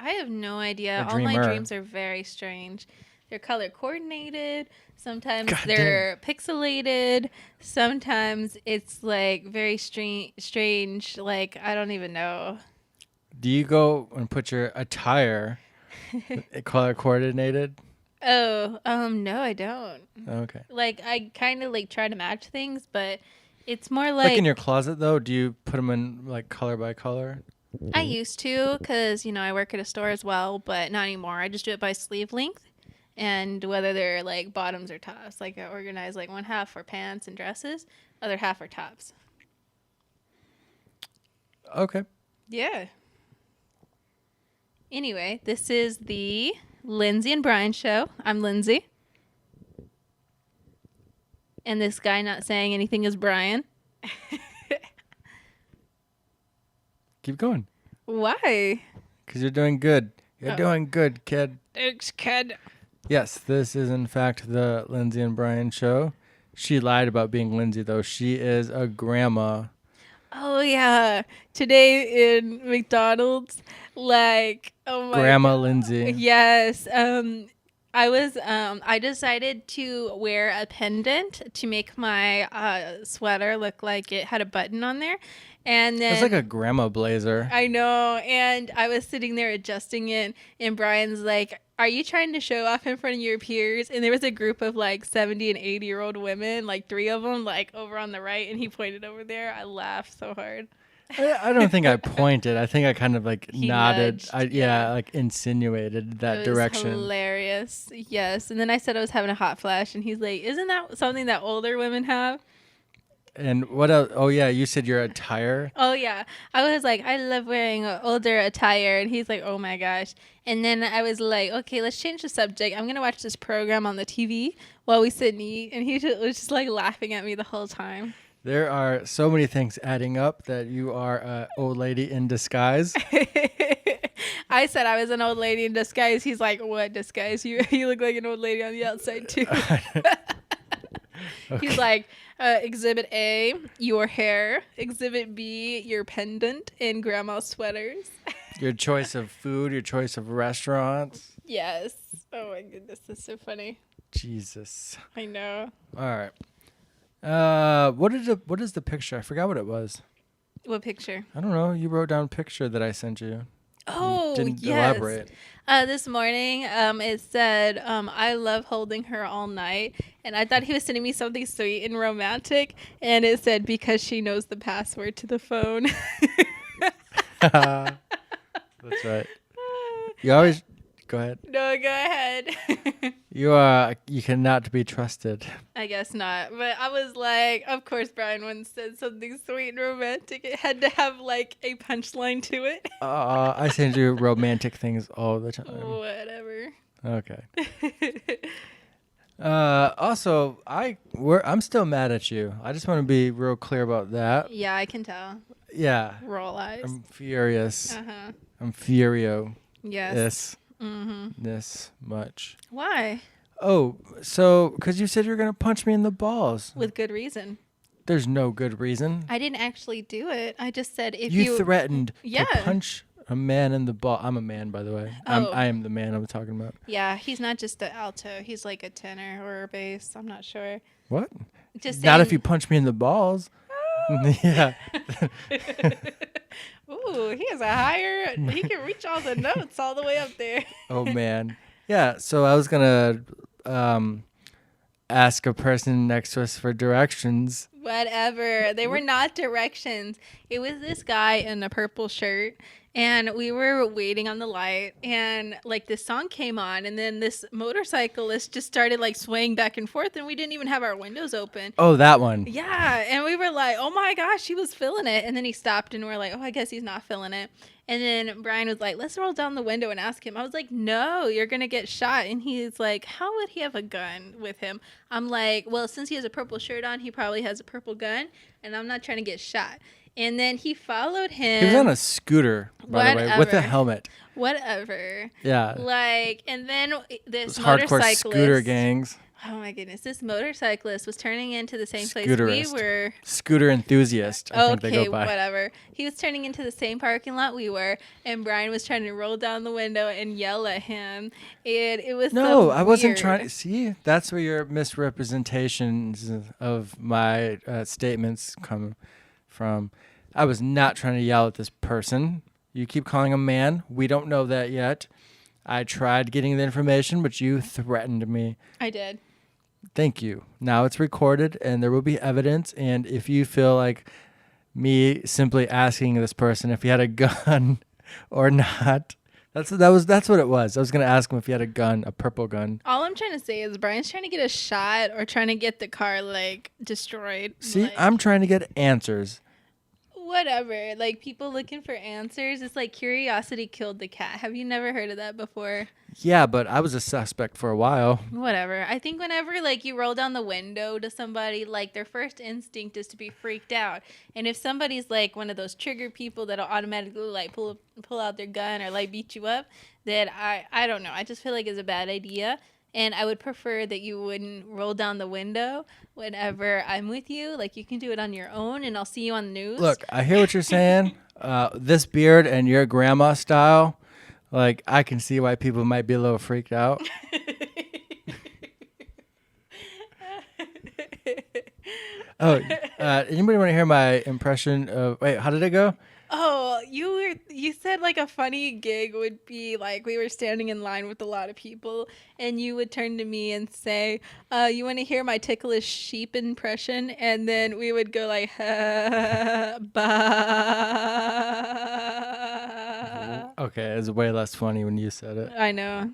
I have no idea. A All my dreamer. dreams are very strange. They're color coordinated. Sometimes God they're pixelated. Sometimes it's like very strange. Like I don't even know. Do you go and put your attire color coordinated? Oh, no, I don't. Okay. Like I kind of like try to match things, but it's more Like in like your closet though, do you put them in like color by color? I used to, because I work at a store as well, but not anymore. I just do it by sleeve length and whether they're like bottoms or tops. Like I organize like one half for pants and dresses, other half for tops. Okay. Yeah. Anyway, this is the Lindsay and Brian show. I'm Lindsay. And this guy not saying anything is Brian. Keep going. Why? Because you're doing good. You're doing good, kid. Thanks, kid. Yes, this is in fact the Lindsay and Brian show. She lied about being Lindsay though. She is a grandma. Oh yeah, today in McDonald's, like oh my Grandma God. Lindsay. Yes, I decided to wear a pendant to make my sweater look like it had a button on there, and then It's like a grandma blazer. I know, and I was sitting there adjusting it, and Brian's like, "Are you trying to show off in front of your peers?" And there was a group of like 70 and 80-year-old women, like three of them, like over on the right, and he pointed over there. I laughed so hard. I don't think I pointed. I think I kind of like He nodded. nudged, yeah. Like insinuated that It was direction. hilarious. Yes. And then I said I was having a hot flash, and he's like, "Isn't that something that older women have?" And what else? Oh yeah, you said your attire. Oh, yeah. I was like, "I love wearing older attire." And he's like, "Oh, my gosh." And then I was like, "Okay, let's change the subject. I'm going to watch this program on the TV while we sit and eat." And he was just like laughing at me the whole time. There are so many things adding up that you are an old lady in disguise. I said I was an old lady in disguise. He's like, "What disguise? You look like an old lady on the outside, too." Okay. He's like, Exhibit A, your hair. Exhibit B, your pendant and grandma's sweaters. Your choice of food, your choice of restaurants. Yes. Oh my goodness, that's so funny. Jesus. I know. All right. What is the picture? I forgot what it was. What picture? I don't know. You wrote down picture that I sent you. Oh, Didn't yes. elaborate. This morning, it said, "I love holding her all night," and I thought he was sending me something sweet and romantic, and it said, "Because she knows the password to the phone." That's right. You always go ahead. No, go ahead. You cannot be trusted. I guess not. But I was like, of course, Brian once said something sweet and romantic. It had to have like a punchline to it. I send you romantic things all the time. Whatever. Okay. Also, I'm still mad at you. I just want to be real clear about that. Yeah, I can tell. Yeah. Roll eyes. I'm furious. Uh-huh. I'm furio. Yes. Mm-hmm. This much. Why? Oh, so because you said you were gonna punch me in the balls. With good reason. There's no good reason. I didn't actually do it. I just said if You threatened Yeah. to punch a man in the ball. I'm a man, by the way. Oh. I am the man I'm talking about. Yeah, he's not just the alto. He's like a tenor or a bass. I'm not sure. What? Just Not if saying- you punch me in the balls. Yeah. Ooh, he has a higher. He can reach all the notes all the way up there. Oh man. Yeah. So I was gonna ask a person next to us for directions. Whatever. They were not directions. It was this guy in a purple shirt, and we were waiting on the light, and like this song came on, and then this motorcyclist just started like swaying back and forth, and we didn't even have our windows open. Oh, that one. Yeah, and we were like, "Oh my gosh, he was feeling it." And then he stopped, and we're like, "Oh, I guess he's not feeling it." And then Brian was like, "Let's roll down the window and ask him." I was like, "No, you're gonna get shot." And he's like, "How would he have a gun with him?" I'm like, "Well, since he has a purple shirt on, he probably has a purple gun, and I'm not trying to get shot." And then he followed him. He was on a scooter, by the way, with a Whatever. helmet. Whatever. Yeah. Like, and then this Those hardcore motorcyclist. scooter gangs. Oh my goodness. This motorcyclist was turning into the same place we Scooterist. were. Scooter enthusiast, I think they Okay, go by. whatever. He was turning into the same parking lot we were, and Brian was trying to roll down the window and yell at him. And it was No, so I wasn't weird. trying. See, that's where your misrepresentations of my statements come from. I was not trying to yell at this person. You keep calling him man. We don't know that yet. I tried getting the information, but you threatened me. I did. Thank you. Now it's recorded, and there will be evidence. And if you feel like me simply asking this person if he had a gun or not, that's what it was. I was gonna ask him if he had a gun, a purple gun. All I'm trying to say is Brian's trying to get a shot or trying to get the car like destroyed. See, Like, I'm trying to get answers. whatever. Like people looking for answers. It's like curiosity killed the cat. Have you never heard of that before? Yeah, but I was a suspect for a while. Whatever. I think whenever like you roll down the window to somebody, like their first instinct is to be freaked out. And if somebody's like one of those trigger people that'll automatically like pull out their gun or like beat you up, then I don't know. I just feel like it's a bad idea. And I would prefer that you wouldn't roll down the window whenever I'm with you. Like you can do it on your own, and I'll see you on the news. Look, I hear what you're saying. This beard and your grandma style, like I can see why people might be a little freaked out. Oh, anybody want to hear my impression of? Wait, how did it go? Oh, you said like a funny gig would be like we were standing in line with a lot of people, and you would turn to me and say, you want to hear my ticklish sheep impression? And then we would go like, bah. Okay, it's way less funny when you said it. I know.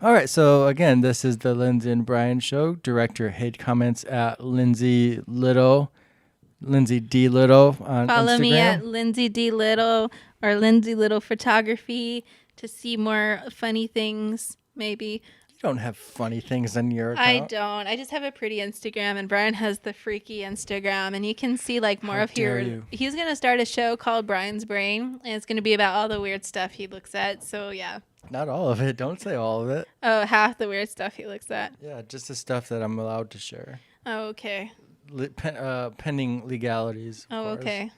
All right, so again, this is the Lindsay and Brian show. Direct your hate comments at Lindsay D Little on Follow Instagram. me at Lindsay D Little or Lindsay Little Photography to see more funny things, maybe. You don't have funny things on your account. I don't. I just have a pretty Instagram, and Brian has the freaky Instagram, and you can see like more How of dare your. you. He's gonna start a show called Brian's Brain, and it's gonna be about all the weird stuff he looks at. So yeah. Not all of it. Don't say all of it. Oh, half the weird stuff he looks at. Yeah, just the stuff that I'm allowed to share. Oh, okay. Pending legalities. Of Oh, course. okay.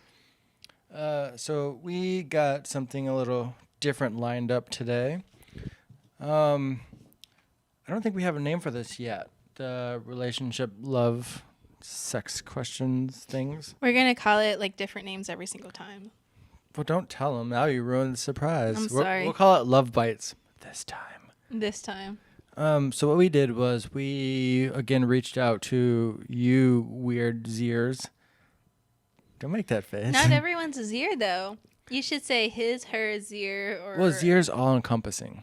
So we got something a little different lined up today. I don't think we have a name for this yet. The relationship, love, sex questions things. We're gonna call it like different names every single time. Well, don't tell them. Now you ruined the surprise. I'm sorry. We'll call it Love Bites this time. This time. So what we did was we, again, reached out to you weird Zers. Don't make that face. Not everyone's a Zier though. You should say his, her, Zier, or. Well, Zer's all-encompassing.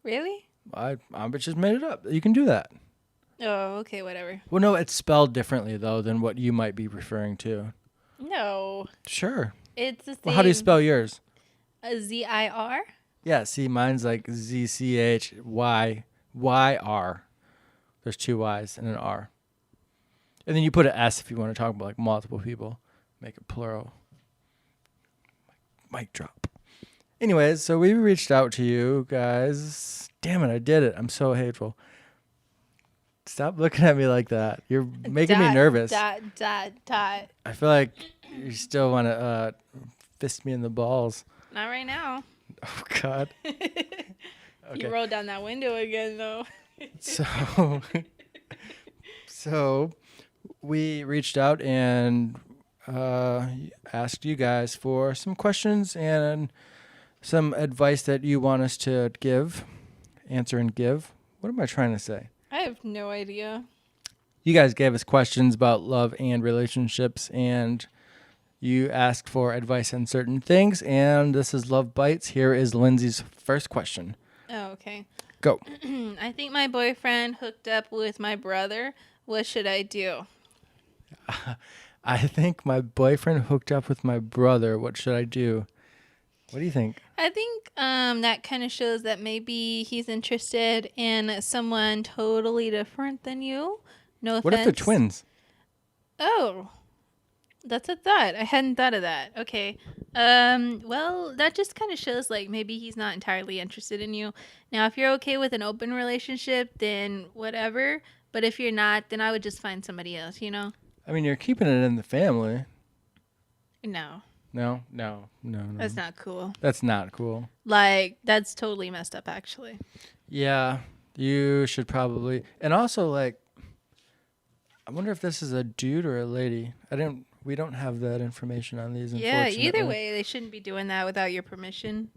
Really? I just made it up. You can do that. Oh, okay, whatever. Well, no, it's spelled differently, though, than what you might be referring to. No, Sure. it's the same. Well, how do you spell yours? ZIR? Yeah, see, mine's like ZCHYYR. There's two Y's and an R. And then you put an S if you want to talk about like multiple people. Make it plural. Mic drop. Anyways, so we reached out to you guys. Damn it, I did it. I'm so hateful. Stop looking at me like that. You're making me nervous. Dot. I feel like you still want to fist me in the balls. Not right now. Oh, God. You rolled down that window again, though. So we reached out and asked you guys for some questions and some advice that you want us to answer and give. What am I trying to say? I have no idea. You guys gave us questions about love and relationships, and you asked for advice on certain things, and this is Love Bites. Here is Lindsay's first question. Oh, okay. Go. I think my boyfriend hooked up with my brother. What should I do? I think my boyfriend hooked up with my brother. What should I do? What do you think? I think that kind of shows that maybe he's interested in someone totally different than you. No offense. What if they're twins? Oh, that's a thought. I hadn't thought of that. Okay. Well, that just kind of shows like maybe he's not entirely interested in you. Now, if you're okay with an open relationship, then whatever. But if you're not, then I would just find somebody else, you know? I mean, you're keeping it in the family. No, No, no, no, no. that's not cool. That's not cool. Like, that's totally messed up, actually. Yeah, you should probably. And also, like, I wonder if this is a dude or a lady. We don't have that information on these. Yeah, either Unfortunately. way, they shouldn't be doing that without your permission.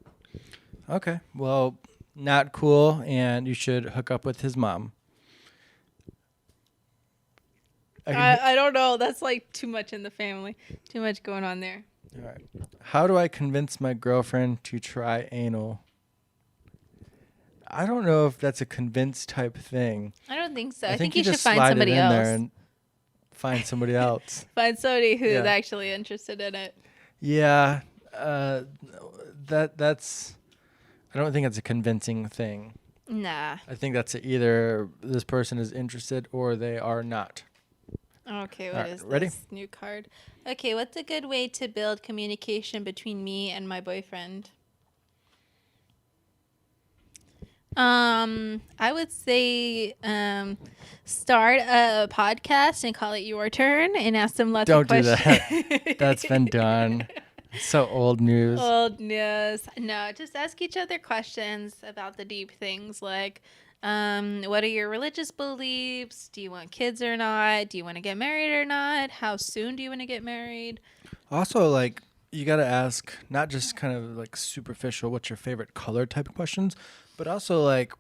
Okay. Well, not cool, and you should hook up with his mom. I don't know. That's like too much in the family. Too much going on there. All right. How do I convince my girlfriend to try anal? I don't know if that's a convince type thing. I don't think so. I think think you should just find slide somebody it in else. there and find somebody else. Find somebody who's Yeah. actually interested in it. Yeah. That's. I don't think it's a convincing thing. Nah. I think that's either this person is interested or they are not. Okay, All what right, is ready? this new card? Okay, what's a good way to build communication between me and my boyfriend? I would say start a podcast and call it Your Turn and ask them lots Don't of do questions. that. That's been done. So old news. Old news. No, just ask each other questions about the deep things like what are your religious beliefs? Do you want kids or not? Do you want to get married or not? How soon do you want to get married? Also, like, you got to ask not just kind of like superficial, what's your favorite color type of questions, but also like,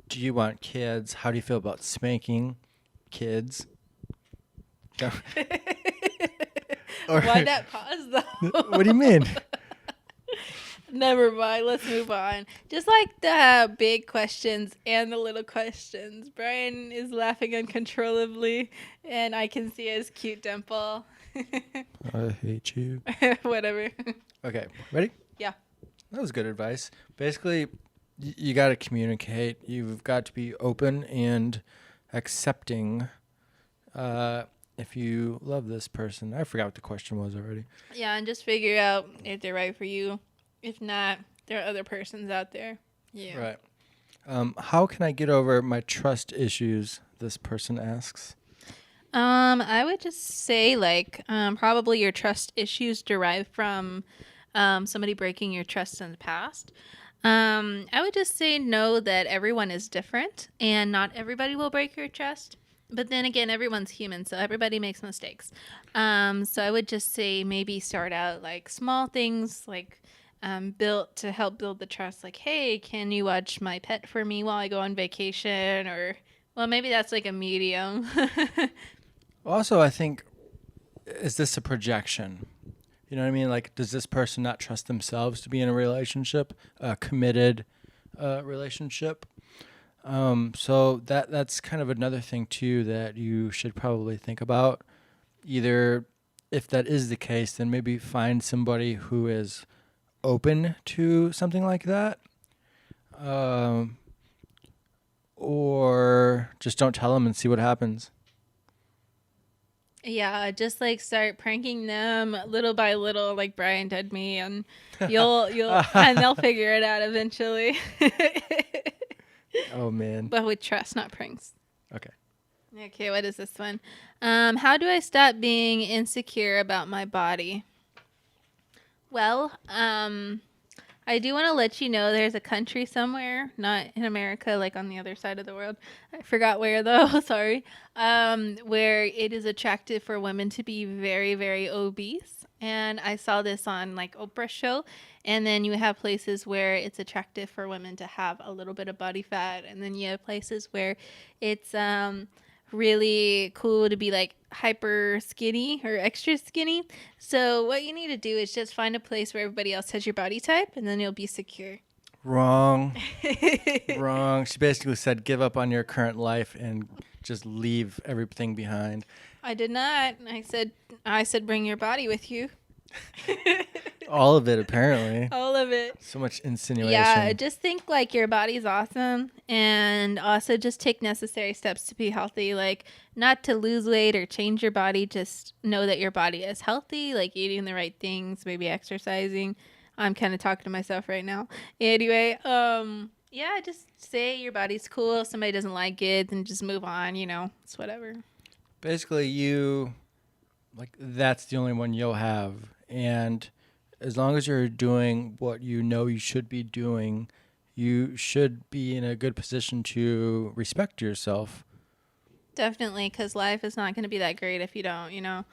do you want kids? How do you feel about spanking kids? Or- Why not pause though? What do you mean? Never mind. Let's move on. Just like the big questions and the little questions. Brian is laughing uncontrollably, and I can see his cute dimple. I hate you. Whatever. Okay, ready? Yeah. That was good advice. Basically, you got to communicate. You've got to be open and accepting. If you love this person, I forgot what the question was already. Yeah, and just figure out if they're right for you. If not, there are other persons out there. Yeah. Right. How can I get over my trust issues? This person asks. I would just say like probably your trust issues derive from somebody breaking your trust in the past. I would just say know that everyone is different and not everybody will break your trust. But then again, everyone's human, so everybody makes mistakes. So I would just say maybe start out like small things like built to help build the trust. Like, hey, can you watch my pet for me while I go on vacation? Or, well, maybe that's like a medium. Also, I think, is this a projection? You know what I mean? Like, does this person not trust themselves to be in a relationship, a committed relationship? So that's kind of another thing too that you should probably think about. Either if that is the case, then maybe find somebody who is open to something like that. Or just don't tell them and see what happens. Yeah, just like start pranking them little by little, like Brian did me, and you'll and they'll figure it out eventually. Oh man. But with trust, not pranks. Okay. Okay, what is this one? How do I stop being insecure about my body? Well, I do want to let you know there's a country somewhere, not in America, like on the other side of the world. I forgot where though, sorry. Where it is attractive for women to be very, very obese. And I saw this on like Oprah's show. And then you have places where it's attractive for women to have a little bit of body fat. And then you have places where it's really cool to be like hyper skinny or extra skinny. So what you need to do is just find a place where everybody else has your body type and then you'll be secure. Wrong. Wrong. She basically said give up on your current life and just leave everything behind. I did not. I said bring your body with you. All of it, apparently. All of it. So much insinuation. Yeah, just think like your body's awesome, and also just take necessary steps to be healthy, like not to lose weight or change your body. Just know that your body is healthy, like eating the right things, maybe exercising. I'm kind of talking to myself right now. Anyway, Yeah, just say your body's cool. If somebody doesn't like it, then just move on. It's whatever. Basically, you like that's the only one you'll have, and as long as you're doing what you know you should be doing, you should be in a good position to respect yourself. Definitely, because life is not going to be that great if you don't.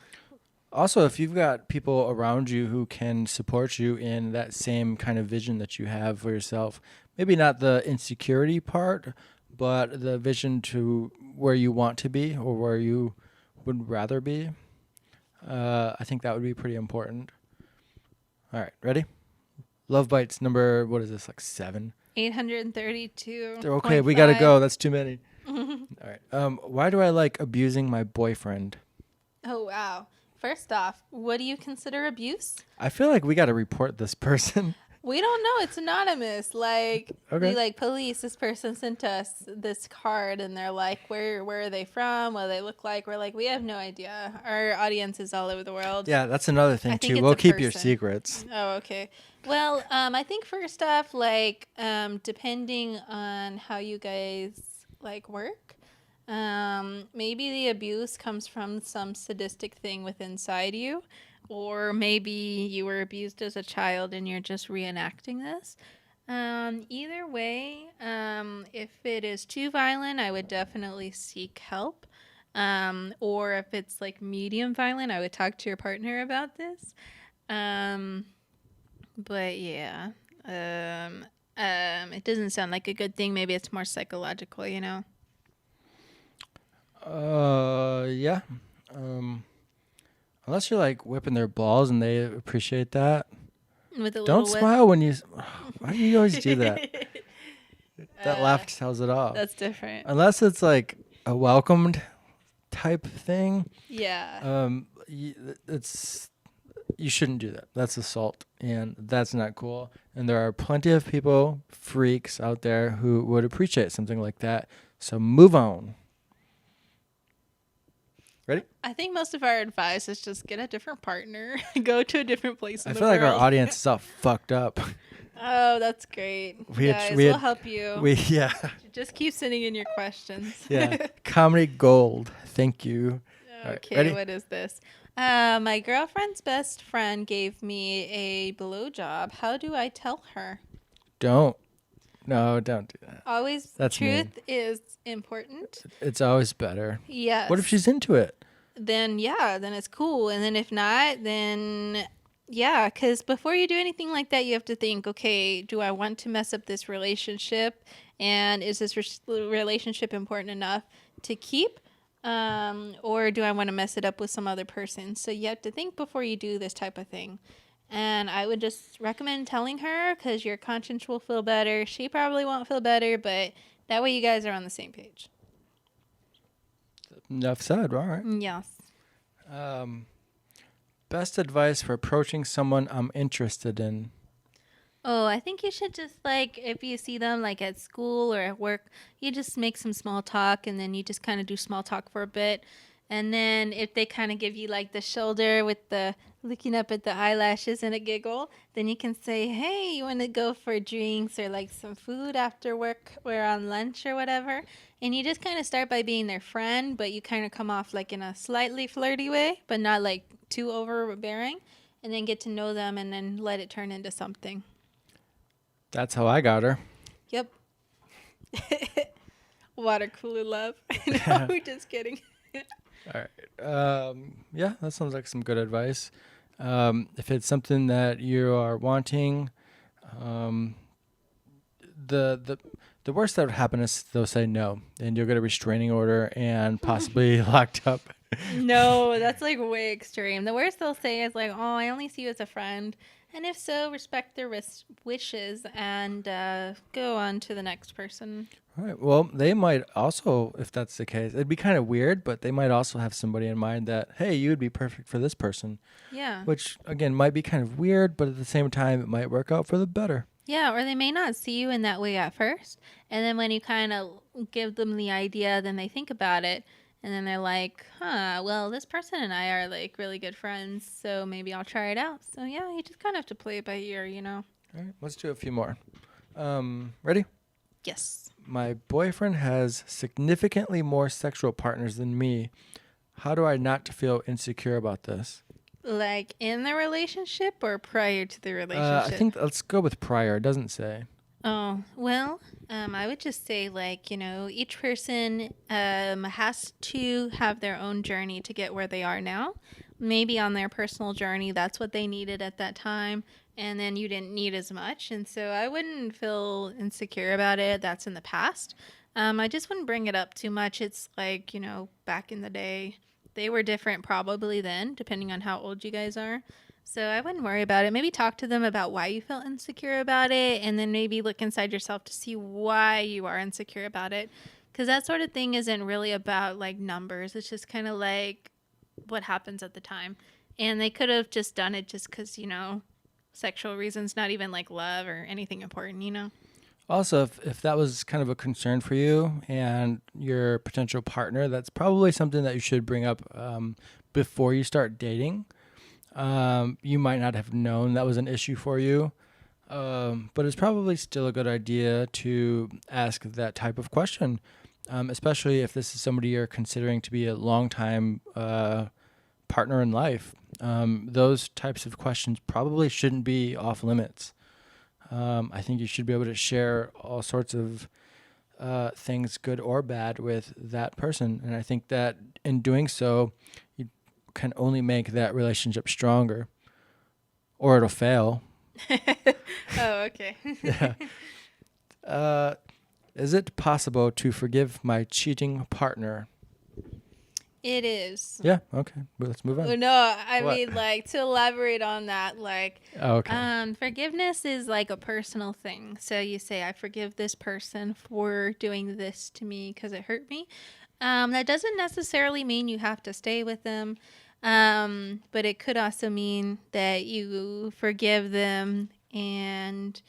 Also, if you've got people around you who can support you in that same kind of vision that you have for yourself, maybe not the insecurity part, but the vision to where you want to be or where you would rather be, I think that would be pretty important. All right, ready? Love bites number, what is this, like 7? 832.5. Okay, we gotta go. That's too many. All right. Why do I like abusing my boyfriend? Oh, wow. First off, what do you consider abuse? I feel like we gotta report this person. We don't know. It's anonymous. Like, Okay. we like police. This person sent us this card, and they're like, where are they from? What do they look like? We're like, we have no idea. Our audience is all over the world. Yeah, that's another thing I think too. it's We'll a keep your person. secrets. Oh, okay. Well, I think first off, like, depending on how you guys like work, maybe the abuse comes from some sadistic thing within inside you, or maybe you were abused as a child and you're just reenacting this. Either way, if it is too violent, I would definitely seek help. Or if it's like medium violent, I would talk to your partner about this. Um, but yeah, it doesn't sound like a good thing. Maybe it's more psychological. Yeah. Unless you're like whipping their balls and they appreciate that. With a Don't little smile when you. Why do you always do that? That Uh, laugh tells it all. That's different. Unless it's like a welcomed type thing. Yeah. It's you shouldn't do that. That's assault, and that's not cool. And there are plenty of people, freaks out there who would appreciate something like that. So move on. Ready? I think most of our advice is just get a different partner, go to a different place in I the feel like our world. audience is all fucked up. Oh, that's great. We Guys, had- we'll help you. Yeah, Just keep sending in your questions. yeah. Comedy gold. Thank you. All right, Okay, ready? what is this? My girlfriend's best friend gave me a blowjob. How do I tell her? Don't. No, don't do that. Always, That's truth is important. It's always better. Yes. What if she's into it? Then it's cool. And then if not, then yeah, because before you do anything like that, you have to think, okay, do I want to mess up this relationship? And is this relationship important enough to keep? Or do I want to mess it up with some other person? So you have to think before you do this type of thing. And I would just recommend telling her because your conscience will feel better. She probably won't feel better, but that way you guys are on the same page. Enough said. All right. Yes. Best advice for approaching someone I'm interested in. Oh, I think you should just like if you see them like at school or at work, you just make some small talk and then you just kind of do small talk for a bit. And then if they kind of give you like the shoulder with the looking up at the eyelashes and a giggle, then you can say, "Hey, you want to go for drinks or like some food after work or on lunch or whatever?" And you just kind of start by being their friend, but you kind of come off like in a slightly flirty way, but not like too overbearing, and then get to know them and then let it turn into something. That's how I got her. Yep. Water cooler love. No, we're just kidding. All right. Yeah, that sounds like some good advice. If it's something that you are wanting, the worst that would happen is they'll say no, and you'll get a restraining order and possibly locked up. No, that's like way extreme. The worst they'll say is like, "Oh, I only see you as a friend," and if so, respect their wishes and go on to the next person. All right. Well, they might also, if that's the case, it'd be kind of weird, but they might also have somebody in mind that, hey, you would be perfect for this person, Yeah. which again might be kind of weird, but at the same time, it might work out for the better. Yeah, or they may not see you in that way at first. And then when you kind of give them the idea, then they think about it. And then they're like, huh, well, this person and I are like really good friends. So maybe I'll try it out. So yeah, you just kind of have to play it by ear. All right. Let's do a few more. Ready? Yes. My boyfriend has significantly more sexual partners than me. How do I not feel insecure about this? Like in the relationship or prior to the I relationship? think let's go with prior. It doesn't say. Oh, well, I would just say, like, each person has to have their own journey to get where they are now. Maybe on their personal journey, that's what they needed at that time, and then you didn't need as much. And so I wouldn't feel insecure about it. That's in the past. I just wouldn't bring it up too much. It's like, back in the day, they were different probably then, depending on how old you guys are. So I wouldn't worry about it. Maybe talk to them about why you felt insecure about it, and then maybe look inside yourself to see why you are insecure about it. Because that sort of thing isn't really about like numbers. It's just kind of like what happens at the time. And they could have just done it just because, sexual reasons, not even like love or anything important. Also, if that was kind of a concern for you and your potential partner, that's probably something that you should bring up before you start dating. You might not have known that was an issue for you, but it's probably still a good idea to ask that type of question, especially if this is somebody you're considering to be a long-time partner in life. Those types of questions probably shouldn't be off limits. I think you should be able to share all sorts of things, good or bad, with that person. And I think that in doing so, you can only make that relationship stronger, or it'll fail. Oh, okay. Yeah. Is it possible to forgive my cheating partner? It is. Yeah. Okay. Well, let's move on. No, I What? mean, like, to elaborate on that, like, Oh, okay. forgiveness is like a personal thing. So you say, I forgive this person for doing this to me because it hurt me. That doesn't necessarily mean you have to stay with them. But it could also mean that you forgive them and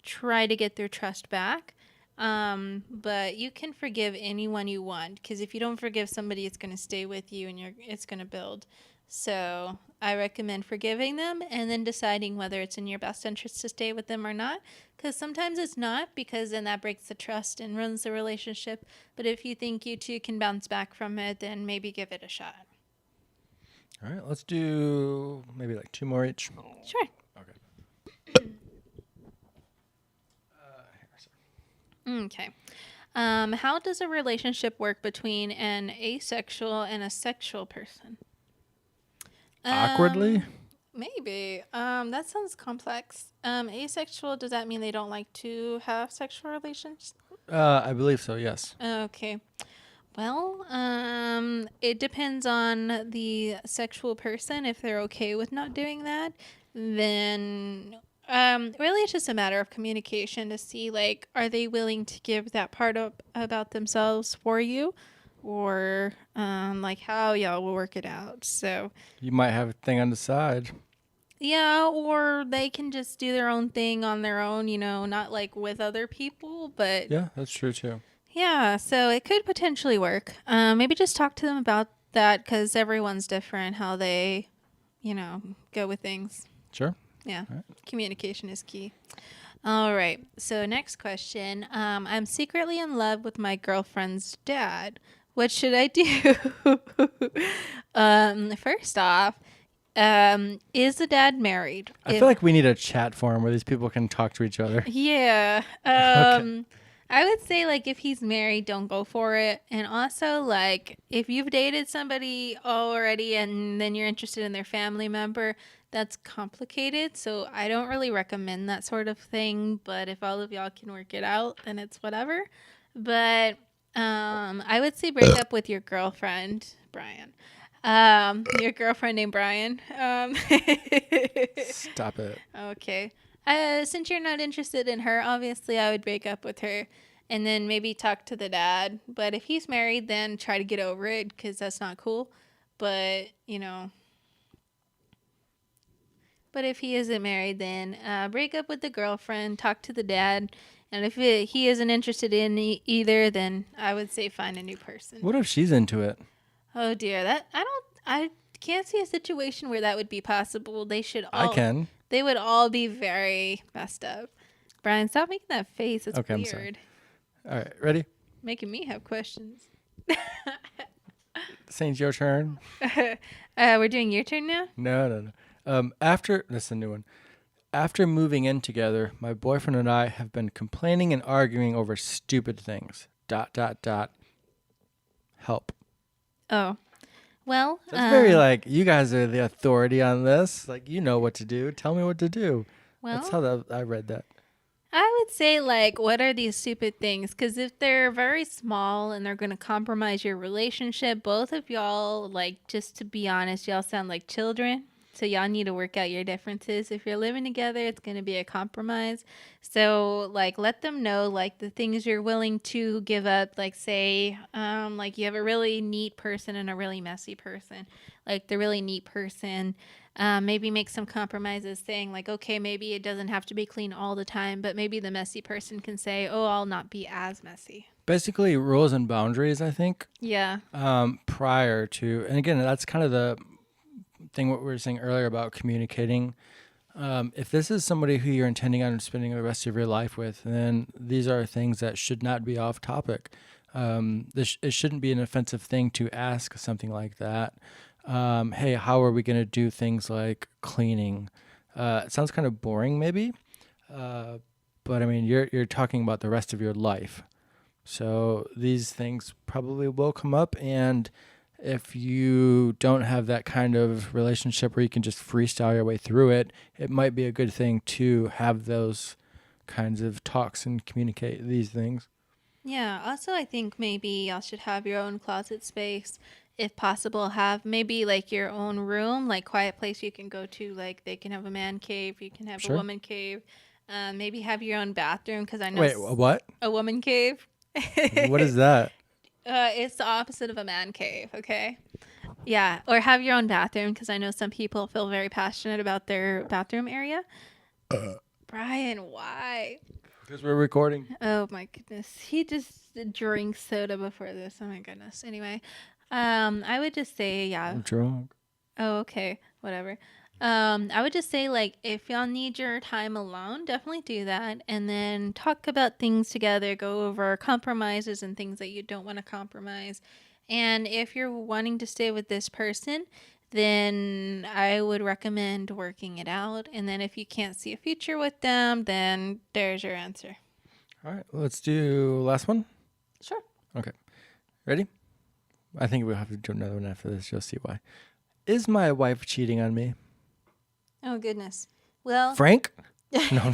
try to get their trust back. But you can forgive anyone you want, because if you don't forgive somebody, it's going to stay with you and it's going to build. So I recommend forgiving them and then deciding whether it's in your best interest to stay with them or not, because sometimes it's not, because then that breaks the trust and ruins the relationship. But if you think you two can bounce back from it, then maybe give it a shot. All right. Let's do maybe like 2 more each. Sure. Okay. Okay. How does a relationship work between an asexual and a sexual person? Awkwardly? Maybe. That sounds complex. Asexual, does that mean they don't like to have sexual relations? I believe so. Yes. Okay. Well, it depends on the sexual person. If they're okay with not doing that, then really it's just a matter of communication to see, like, are they willing to give that part up about themselves for you, or like how y'all will work it out. So You might have a thing on the side. yeah, or they can just do their own thing on their own, not like with other people, but Yeah, that's true too. yeah, so it could potentially work. Maybe just talk to them about that, because everyone's different how they, go with things. Sure. Yeah, All right. communication is key. All right, so next question. I'm secretly in love with my girlfriend's dad. What should I do? First off, is the dad married? I feel like we need a chat forum where these people can talk to each other. Yeah. Okay. I would say, like, if he's married, don't go for it. And also, like, if you've dated somebody already and then you're interested in their family member, that's complicated. So I don't really recommend that sort of thing. But if all of y'all can work it out, then it's whatever. But I would say break up with your girlfriend, Brian. Your girlfriend named Brian. Stop it. Okay. Since you're not interested in her, obviously I would break up with her and then maybe talk to the dad. But if he's married, then try to get over it, because that's not cool. But, but if he isn't married, then break up with the girlfriend, talk to the dad. And if he isn't interested in either, then I would say find a new person. What if she's into it? Oh dear, I can't see a situation where that would be possible. They should all. I can. They would all be very messed up. Brian, stop making that face. It's Okay, I'm weird. sorry. All right, ready? Making me have questions. Saint, your turn. We're doing your turn now? No. After this is a new one. After moving in together, my boyfriend and I have been complaining and arguing over stupid things. ... Help. Oh. Well, That's very like you guys are the authority on this. Like you know what to do. Tell me what to do. That's how I read that. I would say, like, what are these stupid things? Because if they're very small and they're going to compromise your relationship, both of y'all, like, just to be honest, y'all sound like children. So y'all need to work out your differences. If you're living together, it's going to be a compromise. So, like, let them know, like, the things you're willing to give up. Like, say, like, you have a really neat person and a really messy person. Like, the really neat person, maybe make some compromises saying like, okay, maybe it doesn't have to be clean all the time, but maybe the messy person can say, oh, I'll not be as messy. Basically, rules and boundaries, I think. Yeah. Prior to, and again, that's kind of the thing what we were saying earlier about communicating. If this is somebody who you're intending on spending the rest of your life with, then these are things that should not be off topic. It shouldn't be an offensive thing to ask something like that. Hey, how are we going to do things like cleaning? It sounds kind of boring maybe, but I mean, you're talking about the rest of your life. So these things probably will come up, and if you don't have that kind of relationship where you can just freestyle your way through it, it might be a good thing to have those kinds of talks and communicate these things. Yeah. Also, I think maybe y'all should have your own closet space. If possible, have maybe like your own room, like quiet place you can go to. Like they can have a man cave, you can have a Sure. woman cave. Maybe have your own bathroom because I know Wait, what? a woman cave. What is that? It's the opposite of a man cave, okay? Yeah, or have your own bathroom because I know some people feel very passionate about their bathroom area. Brian, why? Because we're recording. Oh my goodness. He just drinks soda before this. Oh my goodness. Anyway, I would just say, yeah. I'm drunk. Oh, okay. Whatever. I would just say, like, if y'all need your time alone, definitely do that. And then talk about things together, go over compromises and things that you don't want to compromise. And if you're wanting to stay with this person, then I would recommend working it out. And then if you can't see a future with them, then there's your answer. All right, let's do last one. Sure. Okay. Ready? I think we'll have to do another one after this. You'll see why. Is my wife cheating on me? Oh, goodness. Well, Frank? No.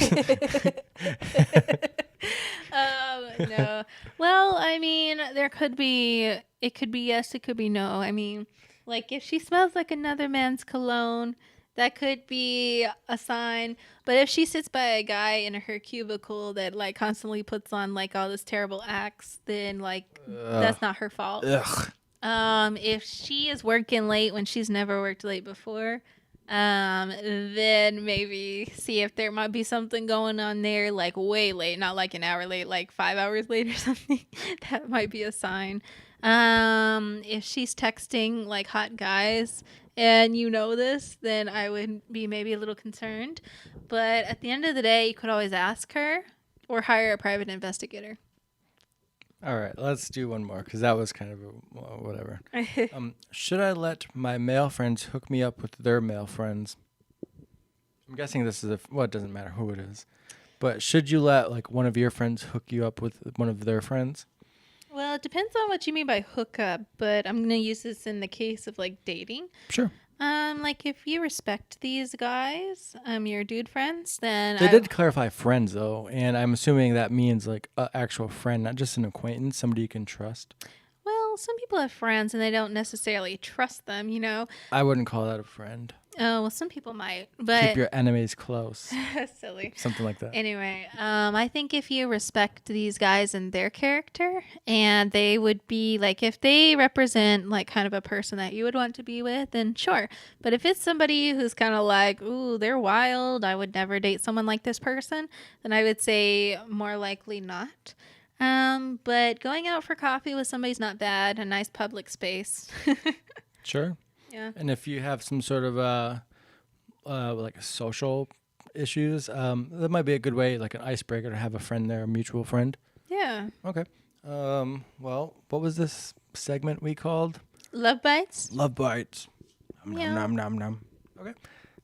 No. Well, I mean, it could be yes, it could be no. I mean, like if she smells like another man's cologne, that could be a sign. But if she sits by a guy in her cubicle that like constantly puts on like all this terrible acts, then like that's not her fault. Ugh. If she is working late when she's never worked late before, then maybe see if there might be something going on there, like way late, not like an hour late, like 5 hours late or something. That might be a sign. If she's texting like hot guys and you know this, then I would be maybe a little concerned. But at the end of the day, you could always ask her or hire a private investigator. All right, let's do one more because that was kind of whatever. Should I let my male friends hook me up with their male friends? I'm guessing this is it doesn't matter who it is. But should you let like one of your friends hook you up with one of their friends? Well, it depends on what you mean by hookup, but I'm going to use this in the case of like dating. Sure. Like if you respect these guys, your dude friends, then They did clarify friends though, and I'm assuming that means like an actual friend, not just an acquaintance, somebody you can trust. Well, some people have friends and they don't necessarily trust them, you know. I wouldn't call that a friend. Oh, well, some people might, but Keep your enemies close. silly. Something like that. Anyway, I think if you respect these guys and their character, and they would be like, if they represent like kind of a person that you would want to be with, then sure. But if it's somebody who's kind of like, ooh, they're wild, I would never date someone like this person, then I would say more likely not. But going out for coffee with somebody's not bad. A nice public space. Sure. Yeah. And if you have some sort of like social issues, that might be a good way, like an icebreaker, to have a friend there, a mutual friend. Yeah. Okay. Well, what was this segment we called? Love bites? Love bites. Nom Meow. nom nom nom. Okay.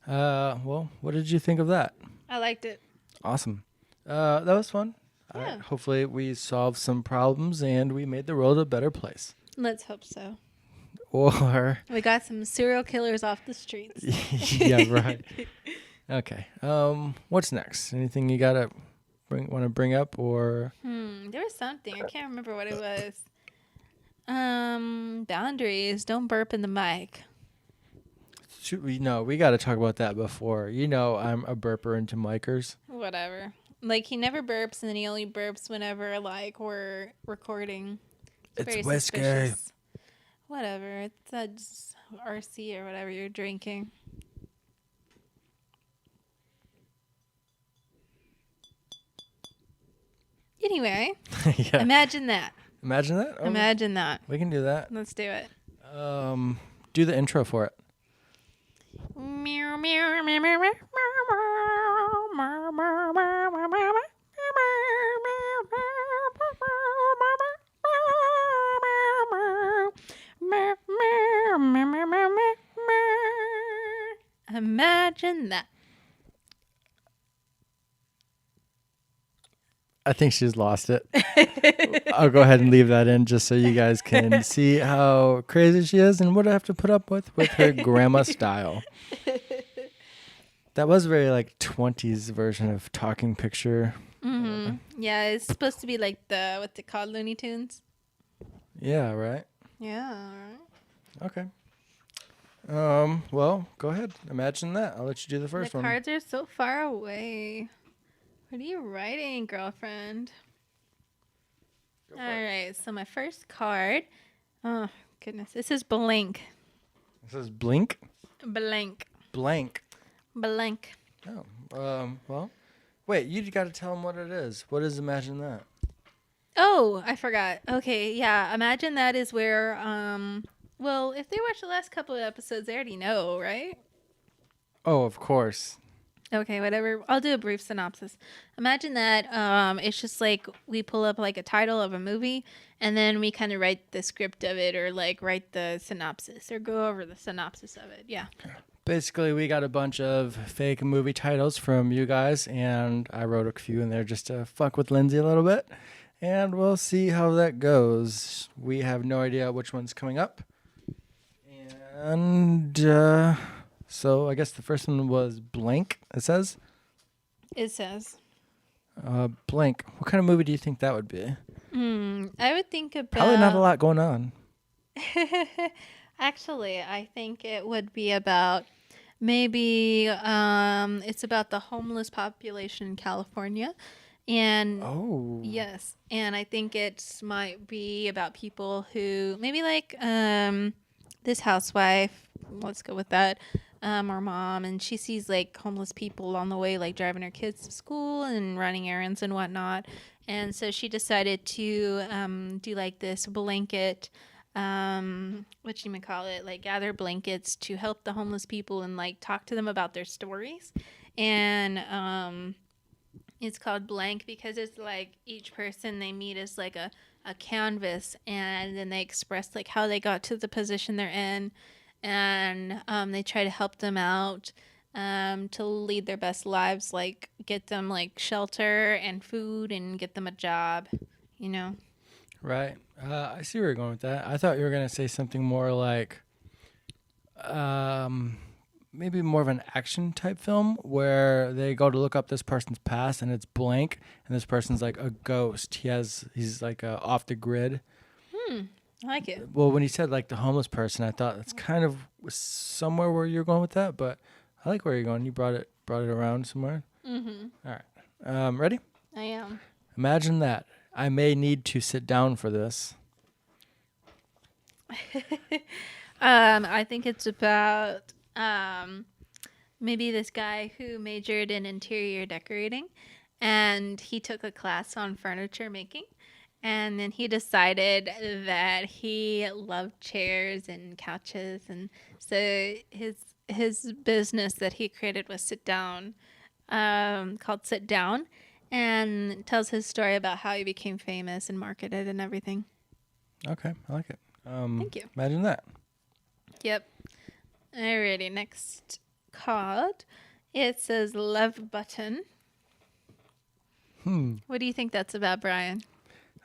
Well, what did you think of that? I liked it. Awesome. That was fun. Yeah. Hopefully we solved some problems and we made the world a better place. Let's hope so. Or We got some serial killers off the streets. yeah, right. Okay. What's next? Anything you want to bring up or? There was something. I can't remember what it was. Boundaries. Don't burp in the mic. We got to talk about that before. I'm a burper into micers. Whatever. Like, he never burps, and then he only burps whenever, like, we're recording. It's very whiskey. suspicious. Whatever. It's just RC or whatever you're drinking. Anyway, Yeah. imagine that. Imagine that. Oh, Imagine that. we can do that. Let's do it. Do the intro for it. Meow, meow, meow, meow, meow, meow, meow, meow, meow, imagine that. I think she's lost it. I'll go ahead and leave that in just so you guys can see how crazy she is and what I have to put up with her grandma style. That was very like 20s version of talking picture. Mm-hmm. Yeah, it's supposed to be like what's it called, Looney Tunes? Yeah, right? Yeah. Okay. Well, go ahead. Imagine that. I'll let you do the first The one. cards are so far away. What are you writing, girlfriend? All right, so my first card. Oh, goodness. This is blank. This is blink. Blank. Blank. Blank. Oh. Well, wait, you got to tell them what it is. What is imagine that? Oh, I forgot. Okay, yeah. Imagine that is where, well, if they watch the last couple of episodes, they already know, right? Oh, of course. Okay, whatever. I'll do a brief synopsis. Imagine that it's just like we pull up like a title of a movie and then we kind of write the script of it or like write the synopsis or go over the synopsis of it. Yeah. Basically, we got a bunch of fake movie titles from you guys, and I wrote a few in there just to fuck with Lindsay a little bit, and we'll see how that goes. We have no idea which one's coming up. And so I guess the first one was blank, it says. It says. Blank. What kind of movie do you think that would be? I would think about... Probably not a lot going on. Actually, I think it would be about maybe it's about the homeless population in California. And Oh. yes, and I think it might be about people who maybe like this housewife, let's go with that, or mom, and she sees like homeless people on the way, like driving her kids to school and running errands and whatnot. And so she decided to do like this blanket, like gather blankets to help the homeless people and like talk to them about their stories. And it's called blank because it's like each person they meet is like a canvas, and then they express like how they got to the position they're in, and they try to help them out to lead their best lives, like get them like shelter and food and get them a job, you know. Right. I see where you're going with that. I thought you were going to say something more like maybe more of an action type film where they go to look up this person's past and it's blank and this person's like a ghost. He's like off the grid. I like it. Well, when he said like the homeless person, I thought that's kind of somewhere where you're going with that, but I like where you're going. You brought it around somewhere. Mm-hmm. All right. Ready? I am. Imagine that. I may need to sit down for this. I think it's about maybe this guy who majored in interior decorating, and he took a class on furniture making, and then he decided that he loved chairs and couches, and so his business that he created was Sit Down, called Sit Down. and tells his story about how he became famous and marketed and everything. Okay, I like it. Thank you. Imagine that. Yep. Alrighty, next card. It says Love Button. What do you think that's about, Brian?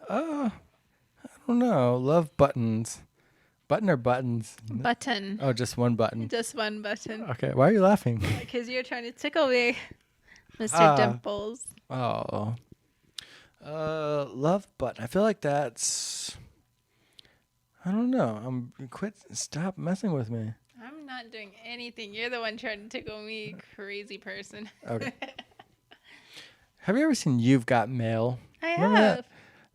I don't know. Love buttons. Button or buttons? Button. Oh, just one button. Just one button. Okay, why are you laughing? Because you're trying to tickle me, Mr. Ah. Dimples. Oh. Love button. I feel like that's. I don't know. Stop messing with me. I'm not doing anything. You're the one trying to tickle me, crazy person. Okay. Have you ever seen You've Got Mail? I Remember have. that?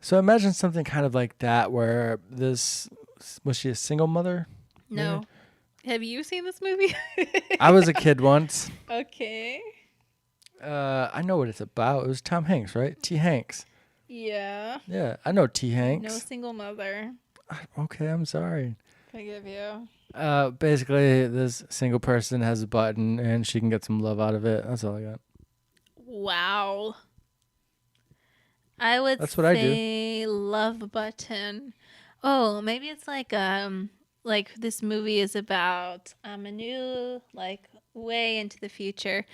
So imagine something kind of like that where was she a single mother? No. Have you seen this movie? I was a kid once. Okay. I know what it's about. It was Tom Hanks, right? T. Hanks. Yeah. Yeah, I know T. Hanks. No single mother. Okay, I'm sorry. Forgive you. Basically, this single person has a button and she can get some love out of it. That's all I got. Wow. I would That's what I do. say Love Button. Oh, maybe it's like this movie is about a new way into the future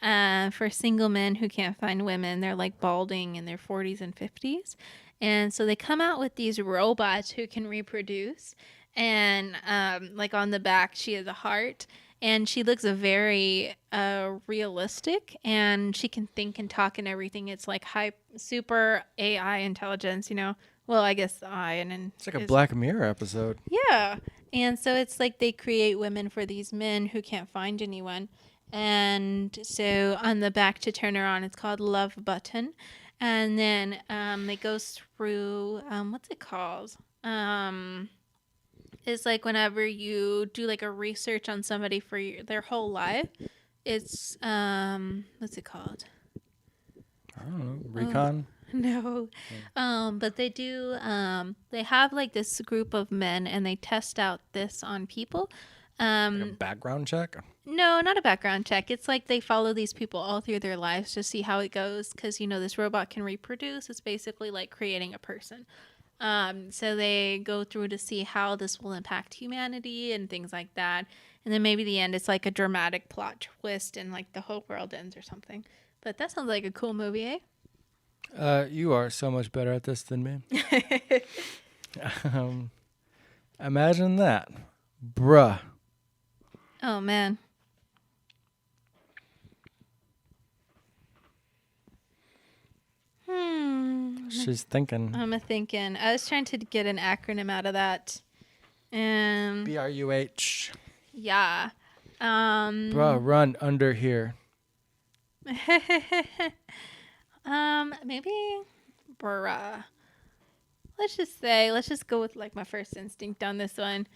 for single men who can't find women. They're like balding in their 40s and 50s. And so they come out with these robots who can reproduce. And on the back, she has a heart. And she looks very realistic, and she can think and talk and everything. It's like super AI intelligence, Well, I guess it's like a Black Mirror episode. Yeah, and so it's like they create women for these men who can't find anyone, and so on the back to turn her on, it's called Love Button, and then it goes through what's it called? Is like whenever you do like a research on somebody for their whole life, it's what's it called? I don't know. Recon? No. But they do they have like this group of men and they test out this on people. Like a background check? No, not a background check. It's like they follow these people all through their lives to see how it goes because this robot can reproduce. It's basically like creating a person. So they go through to see how this will impact humanity and things like that. And then maybe the end, it's like a dramatic plot twist and like the whole world ends or something. But that sounds like a cool movie, eh? You are so much better at this than me. Imagine that. Bruh. Oh, man. She's thinking. I'm thinking. I was trying to get an acronym out of that. BRUH. Yeah. Bruh, run under here. Maybe bruh. Let's just go with like my first instinct on this one.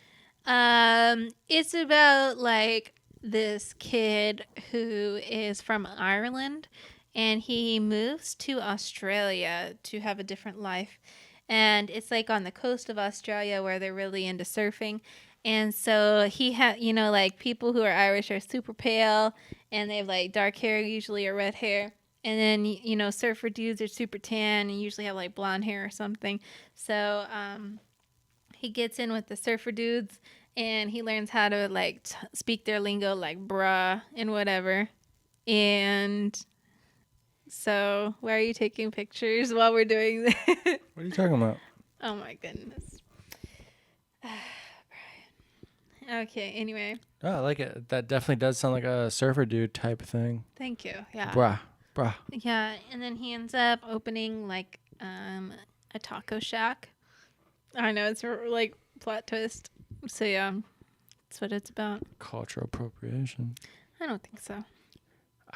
It's about like this kid who is from Ireland and he moves to Australia to have a different life. And it's like on the coast of Australia where they're really into surfing. And so he had, like people who are Irish are super pale and they have like dark hair usually or red hair. And then, surfer dudes are super tan and usually have like blonde hair or something. So he gets in with the surfer dudes and he learns how to like speak their lingo like bruh and whatever. And so why are you taking pictures while we're doing this? What are you talking about? Oh my goodness. Brian. Okay, anyway. Oh, I like it. That definitely does sound like a surfer dude type thing. Thank you. Yeah. Bruh. Yeah, and then he ends up opening like a taco shack. I know it's like plot twist. So yeah, that's what it's about. Cultural appropriation. I don't think so.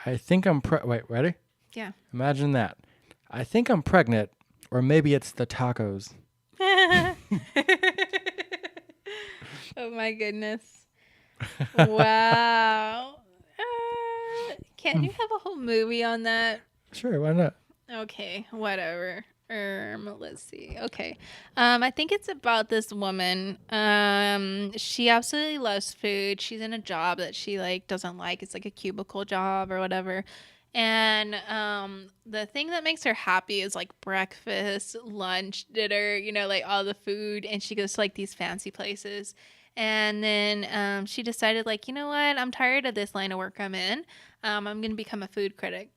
I think I'm wait, ready? Yeah. Imagine that. I think I'm pregnant, or maybe it's the tacos. Oh my goodness. Wow. Can you have a whole movie on that? Sure, why not? Okay, whatever. Let's see. Okay. I think it's about this woman. She absolutely loves food. She's in a job that she like doesn't like. It's like a cubicle job or whatever. And the thing that makes her happy is like breakfast, lunch, dinner, like all the food. And she goes to like these fancy places. And then she decided, like, you know what? I'm tired of this line of work I'm in. I'm going to become a food critic.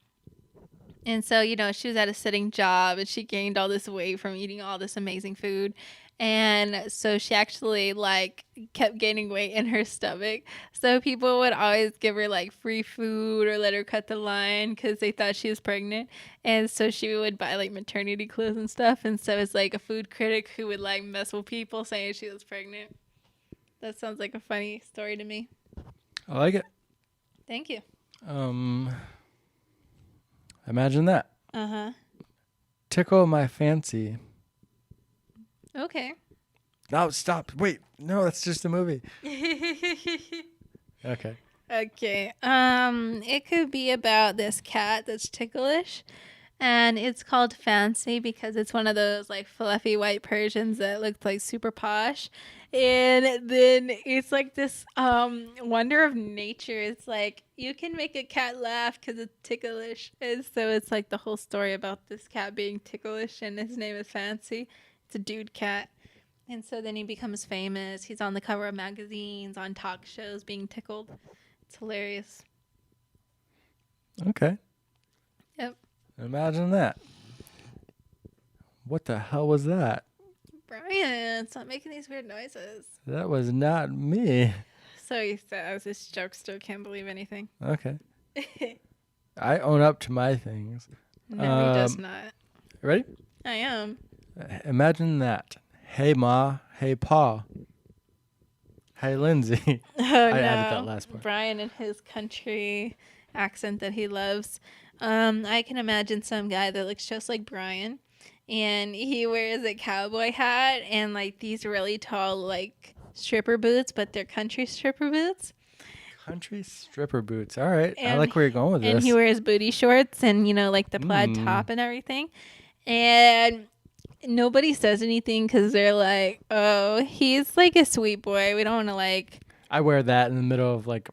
And so, she was at a sitting job and she gained all this weight from eating all this amazing food. And so she actually like kept gaining weight in her stomach. So people would always give her like free food or let her cut the line because they thought she was pregnant. And so she would buy like maternity clothes and stuff. And so it's like a food critic who would like mess with people saying she was pregnant. That sounds like a funny story to me. I like it. Thank you. Imagine that. Uh-huh. Tickle my fancy. Okay. No, stop. Wait. No, that's just a movie. Okay. Okay. It could be about this cat that's ticklish. And it's called Fancy because it's one of those like fluffy white Persians that looks like super posh. And then it's like this wonder of nature. It's like you can make a cat laugh because it's ticklish. And so it's like the whole story about this cat being ticklish and his name is Fancy. It's a dude cat. And so then he becomes famous. He's on the cover of magazines, on talk shows, being tickled. It's hilarious. Okay. Yep. Imagine that. What the hell was that? Brian, stop making these weird noises. That was not me. So you said I was this jokester, can't believe anything. Okay. I own up to my things. No, he does not. Ready? I am. Imagine that. Hey, Ma. Hey, Pa. Hey, Lindsay. Oh, I added that last part. Brian and his country accent that he loves. I can imagine some guy that looks just like Brian. And he wears a cowboy hat and like these really tall like stripper boots, but they're country stripper boots. Country stripper boots. All right. And, I like where you're going with this. And he wears booty shorts and, like the plaid top and everything. And nobody says anything because they're like, oh, he's like a sweet boy. We don't want to like... I wear that in the middle of like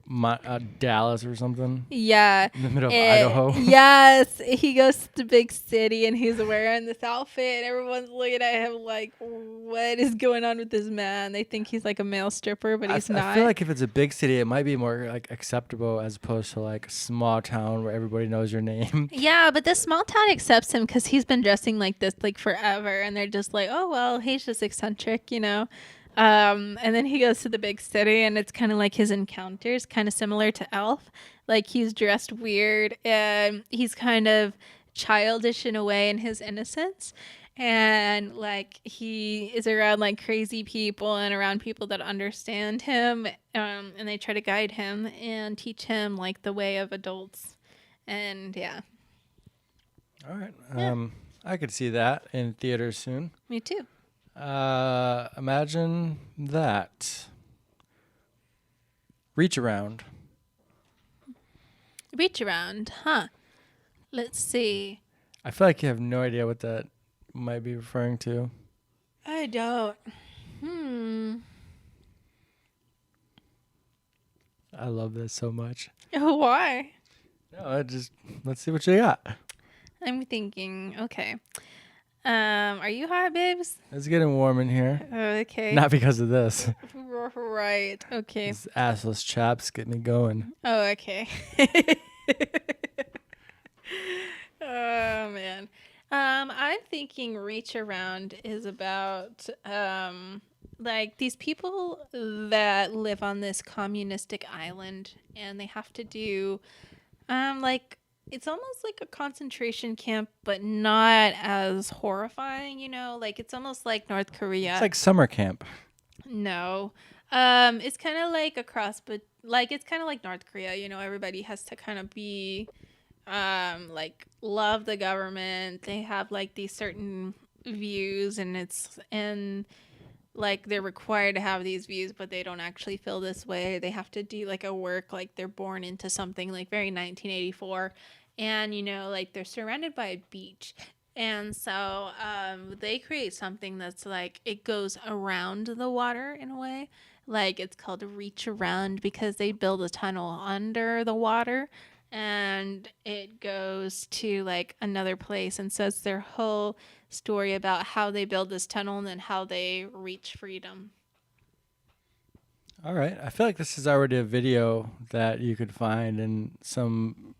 Dallas or something. Yeah. In the middle of Idaho. Yes. He goes to the big city and he's wearing this outfit and everyone's looking at him like, what is going on with this man? They think he's like a male stripper, but he's not. I feel like if it's a big city, it might be more like acceptable as opposed to like a small town where everybody knows your name. Yeah, but this small town accepts him because he's been dressing like this like forever. And they're just like, oh, well, he's just eccentric, And then he goes to the big city and it's kind of like his encounters, kind of similar to Elf. Like he's dressed weird and he's kind of childish in a way in his innocence. And like he is around like crazy people and around people that understand him. And they try to guide him and teach him like the way of adults. And yeah. All right. Yeah. I could see that in theaters soon. Me too. Imagine that. Reach around. Reach around, huh? Let's see. I feel like you have no idea what that might be referring to. I don't. I love this so much. Why? No, let's see what you got. I'm thinking, okay. Are you hot, babes? It's getting warm in here. Okay. Not because of this. Right. Okay. These assless chaps get me going. Oh, okay. Oh, man. I'm thinking reach around is about like these people that live on this communistic island and they have to do like it's almost like a concentration camp, but not as horrifying, like it's almost like North Korea. It's like summer camp. No. It's kind of like a cross, but like it's kind of like North Korea, everybody has to kind of be like love the government. They have like these certain views and like they're required to have these views, but they don't actually feel this way. They have to do like a work like they're born into something like very 1984. And, like they're surrounded by a beach. And so they create something that's like it goes around the water in a way. Like it's called reach around because they build a tunnel under the water. and it goes to like another place and says their whole story about how they build this tunnel and then how they reach freedom. All right. I feel like this is already a video that you could find in some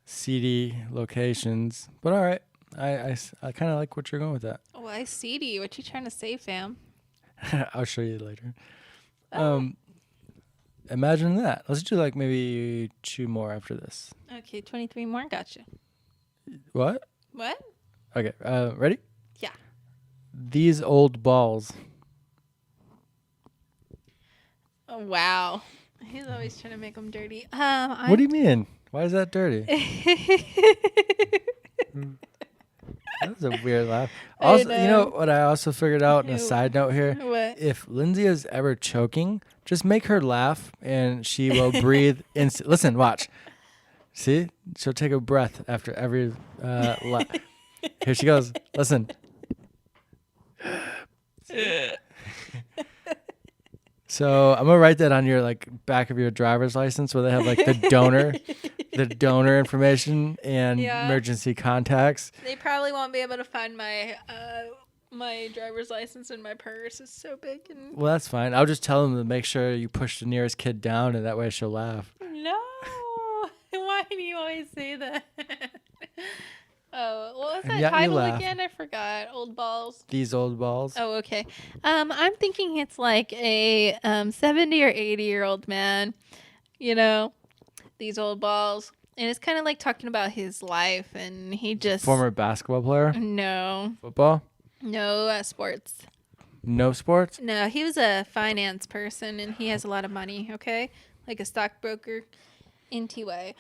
seedy locations. But all right. I kind of like what you're going with that. Oh, I see. What you trying to say, fam? I'll show you later. Oh. Imagine that. Let's do like maybe 2 more after this. Okay, 23 more. Gotcha. What? What? Okay. Ready? Yeah. These old balls. Oh, wow. He's always trying to make them dirty. What do you mean? Why is that dirty? That was a weird laugh. Also, you know what I also figured out on a side note here? What? If Lindsay is ever choking, just make her laugh and she will breathe. Listen, watch. See? She'll take a breath after every laugh. Here she goes. Listen. So I'm gonna write that on your like back of your driver's license where they have like the donor information and emergency contacts. They probably won't be able to find my my driver's license in my purse. It's so big. And Well, that's fine. I'll just tell them to make sure you push the nearest kid down, and that way she'll laugh. No, why do you always say that? Oh, what was And that yet you title laugh. again? I forgot. Old balls. These old balls. Oh, okay. I'm thinking it's like a 70 or 80-year-old man, you know, these old balls. And it's kind of like talking about his life, and he just... Former basketball player. No. Football. No sports. No sports. No, he was a finance person, and he has a lot of money, okay? Like a stockbroker in T-Way.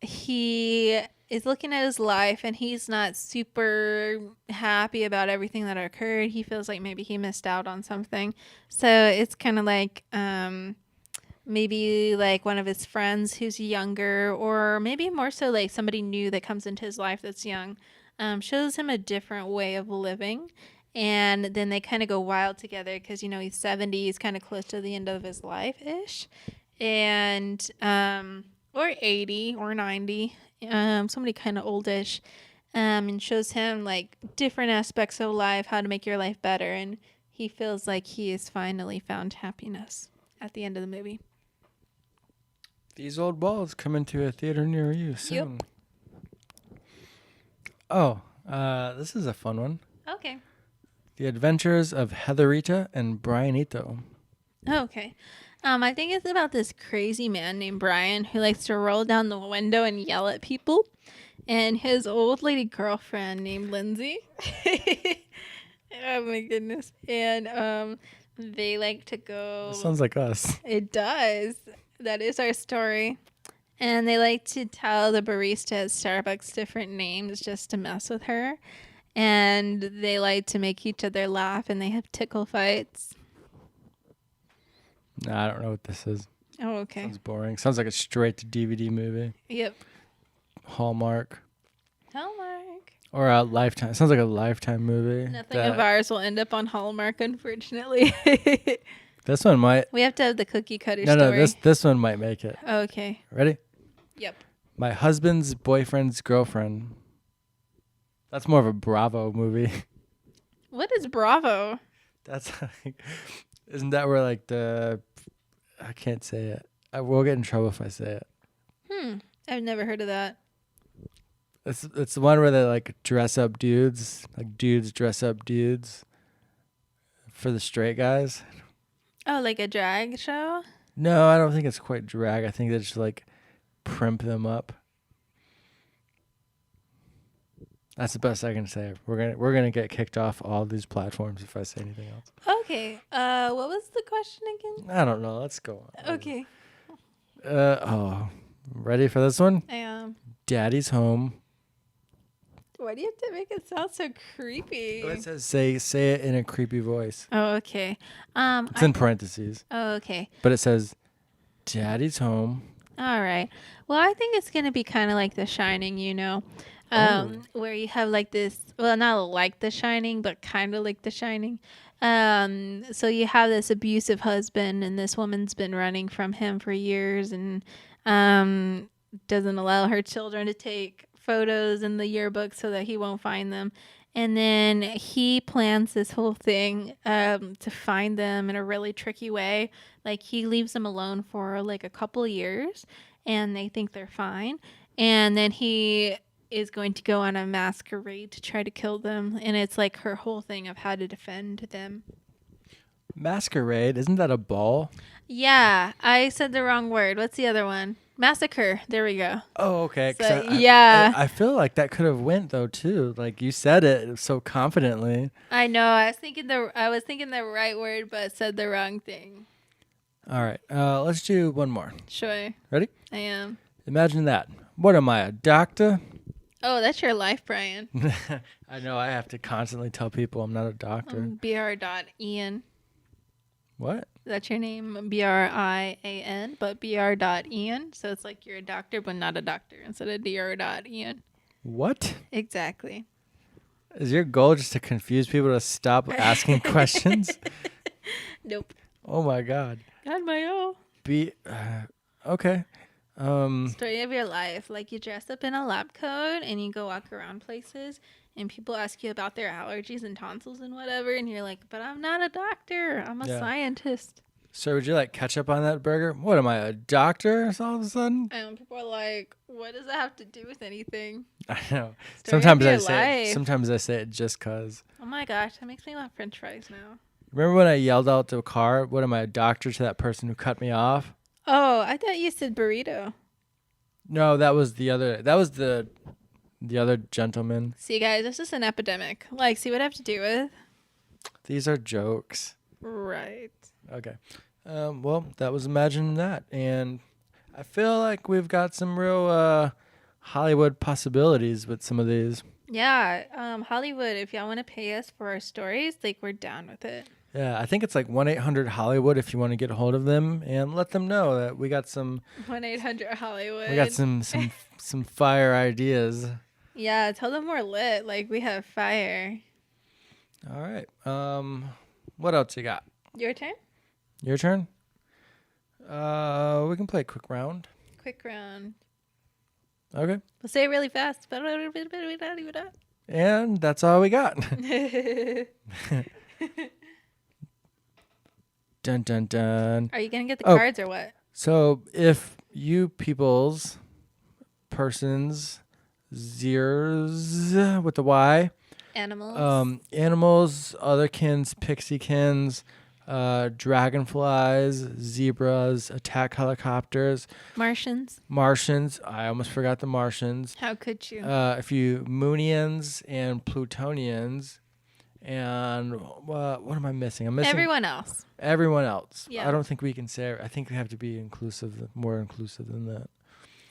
He is looking at his life, and he's not super happy about everything that occurred. He feels like maybe he missed out on something. So it's kind of like maybe like one of his friends who's younger, or maybe more so like somebody new that comes into his life that's young, shows him a different way of living. And then they kind of go wild together because, you know, he's 70, he's kind of close to the end of his life-ish. And or 80 or 90, somebody kind of oldish, and shows him like different aspects of life, how to make your life better, and he feels like he has finally found happiness at the end of the movie. These old balls coming to a theater near you soon. Yep. Oh, this is a fun one. Okay. The Adventures of Heatherita and Brianito. Okay. I think it's about this crazy man named Brian who likes to roll down the window and yell at people, and his old lady girlfriend named Lindsay. Oh my goodness. And they like to go... That sounds like us. It does. That is our story. And they like to tell the barista at Starbucks different names just to mess with her. And they like to make each other laugh, and they have tickle fights. Nah, I don't know what this is. Oh, okay. Sounds boring. Sounds like a straight to DVD movie. Yep. Hallmark. Hallmark. Or a Lifetime. Sounds like a Lifetime movie. Nothing of ours will end up on Hallmark, unfortunately. This one might. We have to have the cookie cutter No, story. this one might make it. Okay. Ready? Yep. My husband's boyfriend's girlfriend. That's more of a Bravo movie. What is Bravo? That's like, isn't that where like I can't say it. I will get in trouble if I say it. I've never heard of that. It's the one where they like dress up dudes, like dudes dress up dudes for the straight guys. Oh, like a drag show? No, I don't think it's quite drag. I think they just like primp them up. That's the best I can say. We're gonna get kicked off all these platforms if I say anything else. Okay. What was the question again? I don't know. Let's go on. Okay. Ready for this one? I am. Daddy's home. Why do you have to make it sound so creepy? It says say it in a creepy voice. Oh, okay. It's in parentheses. Oh, okay. But it says Daddy's home. All right. Well, I think it's gonna be kind of like The Shining, you know, where you have like this. Well, not like The Shining, but kind of like The Shining. So you have this abusive husband, and this woman's been running from him for years, and Doesn't allow her children to take photos in the yearbook so that he won't find them. And then he plans this whole thing to find them in a really tricky way. Like, he leaves them alone for like a couple years and they think they're fine. And then he is going to go on a masquerade to try to kill them. And it's like her whole thing of how to defend them. Masquerade? Isn't that a ball? Yeah, I said the wrong word. What's the other one? Massacre. There we go. Oh, okay. So, yeah. I feel like that could have went though too. Like you said it so confidently. I know. I was thinking the right word, but said the wrong thing. All right. Let's do one more. Sure. Ready? I am. Imagine that. What am I, a doctor? Oh, that's your life, Brian. I know. I have to constantly tell people I'm not a doctor. Br.Ian. What? That's your name, Brian, but Br.Ian. So it's like you're a doctor, but not a doctor instead of Dr.Ian. What? Exactly. Is your goal just to confuse people to stop asking questions? Nope. Oh my God. God, my oh. Okay. Story of your life. Like, you dress up in a lab coat and you go walk around places and people ask you about their allergies and tonsils and whatever, and you're like, but I'm not a doctor. I'm a scientist. So would you like ketchup on that burger? What am I, a doctor all of a sudden? And people are like, what does that have to do with anything? I know. Story Sometimes of I your say life. sometimes I say it just cause. Oh my gosh, that makes me want French fries now. Remember when I yelled out to a car, what am I, a doctor, to that person who cut me off? Oh, I thought you said burrito. No, that was the other gentleman. See, guys, this is an epidemic. Like, see what I have to do with? These are jokes. Right. Okay. Well, that was Imagine That. And I feel like we've got some real Hollywood possibilities with some of these. Yeah, Hollywood, if y'all want to pay us for our stories, like, we're down with it. Yeah, I think it's like 1-800-HOLLYWOOD if you want to get a hold of them and let them know that we got some 1-800-Hollywood. We got some fire ideas. Yeah, tell them we're lit. Like, we have fire. All right. What else you got? Your turn? Your turn? We can play a quick round. Quick round. Okay. We'll say it really fast. And that's all we got. Dun dun dun. Are you going to get the cards or what? So if you persons, zeers with the Y. Animals, otherkins, pixiekins, dragonflies, zebras, attack helicopters. Martians. I almost forgot the Martians. How could you? If you Moonians and Plutonians. And what am I missing? I'm missing everyone else. Yeah. I don't think we can say. I think we have to be inclusive, more inclusive than that.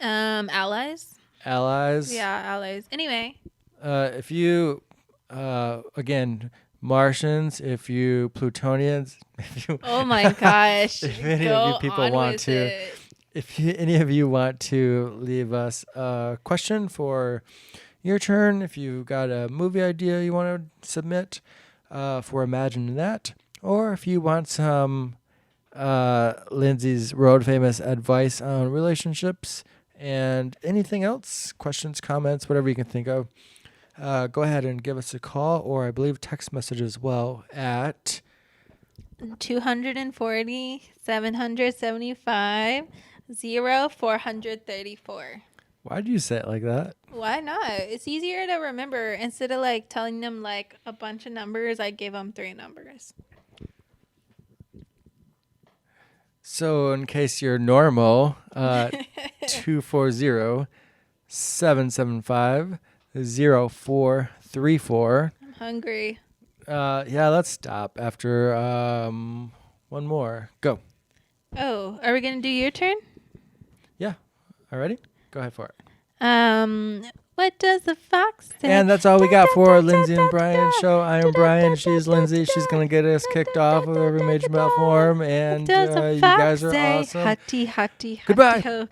Allies. Yeah, allies. Anyway. If you, again, Martians. If you Plutonians. If you, oh my gosh! If any of you people want to, any of you want to leave us a question for your turn, if you got a movie idea you want to submit for Imagine That, or if you want some Lindsay's world famous advice on relationships and anything else, questions, comments, whatever you can think of, go ahead and give us a call, or I believe text message as well at 240-775-0434. Why do you say it like that? Why not? It's easier to remember. Instead of like telling them like a bunch of numbers, I give them 3 numbers. So in case you're normal, 240-775-0434. I'm hungry. Yeah, let's stop after one more. Go. Oh, are we going to do your turn? Yeah. All ready? Go ahead for it. What does the fox say? And that's all we got for Lindsay and Brian show. I am Brian. She's Lindsay. She's going to get us kicked off of every major platform. And you guys are awesome. Hotty, Goodbye. ho,